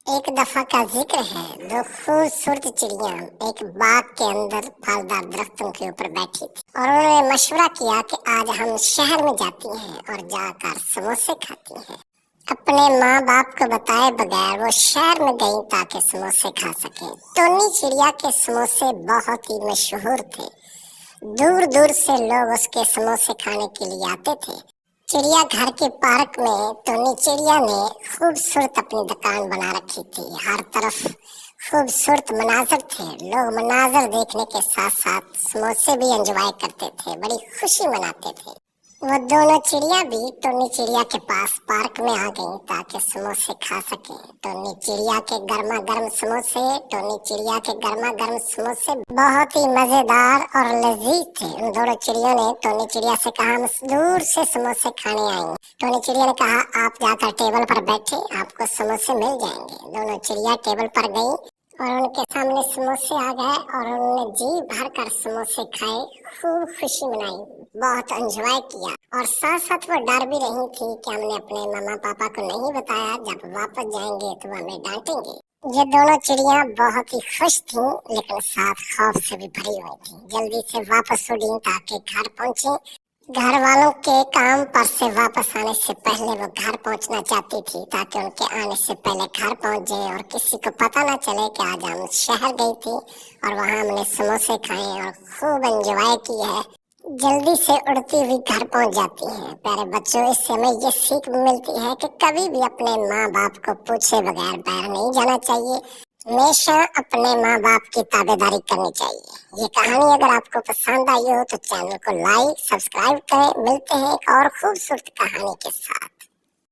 एक दफा का जिक्र है, दो खूबसूरत चिड़िया एक बाग के अंदर फलदार दरख्तों के ऊपर बैठी थी और उन्होंने मशवरा किया कि आज हम शहर में जाती हैं और जाकर समोसे खाती हैं। अपने माँ बाप को बताए बगैर वो शहर में गई ताकि समोसे खा सके। टोनी चिड़िया के समोसे बहुत ही मशहूर थे। दूर दूर से लोग उसके समोसे खाने के लिए आते थे। चिड़िया घर के पार्क में टोनी चिड़िया ने खूबसूरत अपनी दुकान बना रखी थी। हर तरफ खूबसूरत मनाजर थे। लोग मनाजर देखने के साथ साथ समोसे भी एंजॉय करते थे, बड़ी खुशी मनाते थे। वो दोनों चिड़िया भी टोनी चिड़िया के पास पार्क में आ गई ताकि समोसे खा सके। टोनी चिड़िया के गर्मा गर्म समोसे बहुत ही मजेदार और लजीज थे। उन दोनों चिड़ियों ने टोनी चिड़िया से कहा, हम दूर से समोसे खाने आए हैं। टोनी चिड़िया ने कहा, आप जाकर टेबल पर बैठे, आपको समोसे मिल जाएंगे। दोनों चिड़िया टेबल पर गई और उनके सामने समोसे आ गए और उन्होंने जी भर कर समोसे खाए, खूब खुशी मनाई, बहुत एंजॉय किया। और साथ साथ वो डर भी रही थी कि हमने अपने मामा पापा को नहीं बताया, जब वापस जाएंगे तो हमें डांटेंगे। ये दोनों चिड़िया बहुत ही खुश थीं, लेकिन साथ खौफ से भी भरी हुई थीं। जल्दी से वापस उड़ी ताकि घर पहुंचे। घर वालों के काम पर से वापस आने से पहले वो घर पहुंचना चाहती थी ताकि उनके आने से पहले घर पहुंच जाए और किसी को पता ना चले कि आज हम शहर गई थी और वहां हमने समोसे खाए और खूब एंजॉय की है। जल्दी से उड़ती हुई घर पहुंच जाती है। प्यारे बच्चों, इससे हमें ये सीख मिलती है कि कभी भी अपने माँ बाप को पूछे बगैर बाहर नहीं जाना चाहिए। हमेशा अपने माँ बाप की ताबेदारी करनी चाहिए। ये कहानी अगर आपको पसंद आई हो तो चैनल को लाइक सब्सक्राइब करें। मिलते हैं एक और खूबसूरत कहानी के साथ।